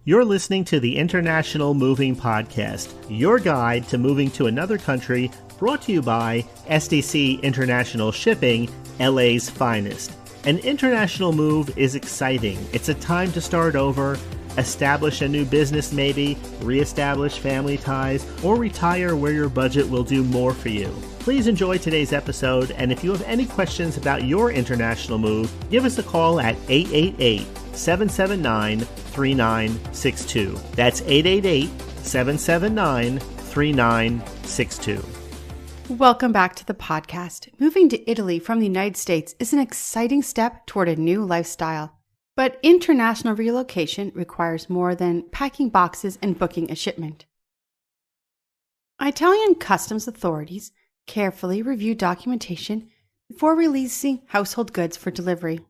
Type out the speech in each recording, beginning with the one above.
You're listening to the International Moving Podcast, your guide to moving to another country, brought to you by SDC International Shipping, LA's finest. An international move is exciting. It's a time to start over, establish a new business maybe, reestablish family ties, or retire where your budget will do more for you. Please enjoy today's episode, and if you have any questions about your international move, give us a call at 888-779-3962. That's 888-779-3962. Welcome back to the podcast. Moving to Italy from the United States is an exciting step toward a new lifestyle. But international relocation requires more than packing boxes and booking a shipment. Italian customs authorities carefully review documentation before releasing household goods for delivery.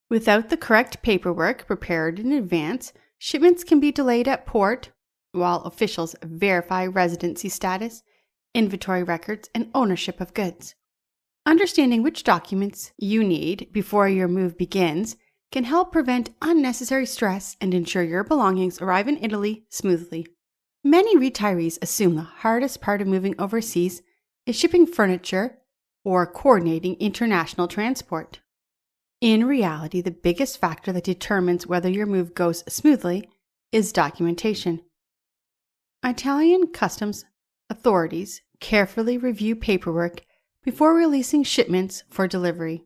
Without the correct paperwork prepared in advance, shipments can be delayed at port, while officials verify residency status, inventory records, and ownership of goods. Understanding which documents you need before your move begins can help prevent unnecessary stress and ensure your belongings arrive in Italy smoothly. Many retirees assume the hardest part of moving overseas is shipping furniture or coordinating international transport. In reality, the biggest factor that determines whether your move goes smoothly is documentation. Italian customs authorities carefully review paperwork before releasing shipments for delivery.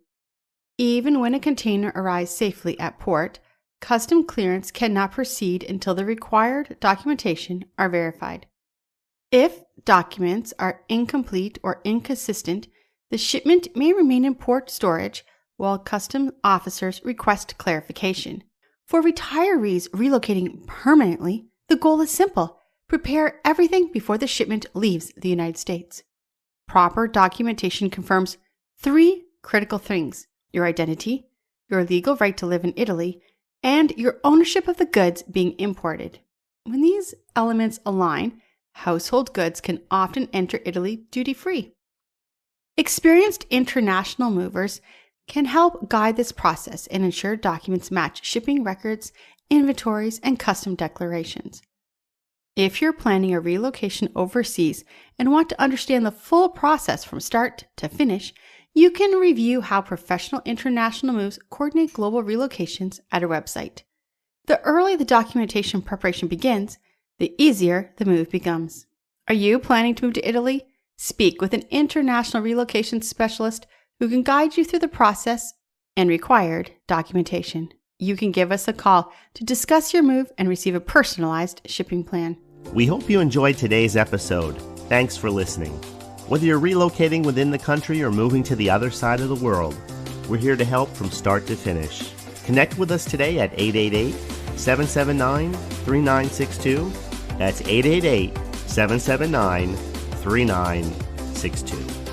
Even when a container arrives safely at port, custom clearance cannot proceed until the required documentation are verified. If documents are incomplete or inconsistent, the shipment may remain in port storage while customs officers request clarification. For retirees relocating permanently, the goal is simple: prepare everything before the shipment leaves the United States. Proper documentation confirms three critical things: your identity, your legal right to live in Italy, and your ownership of the goods being imported. When these elements align, household goods can often enter Italy duty-free. Experienced international movers can help guide this process and ensure documents match shipping records, inventories, and custom declarations. If you're planning a relocation overseas and want to understand the full process from start to finish, you can review how professional international moves coordinate global relocations at our website. The earlier the documentation preparation begins, the easier the move becomes. Are you planning to move to Italy? Speak with an international relocation specialist who can guide you through the process and required documentation. You can give us a call to discuss your move and receive a personalized shipping plan. We hope you enjoyed today's episode. Thanks for listening. Whether you're relocating within the country or moving to the other side of the world, we're here to help from start to finish. Connect with us today at 888-779-3962. That's 888-779-3962.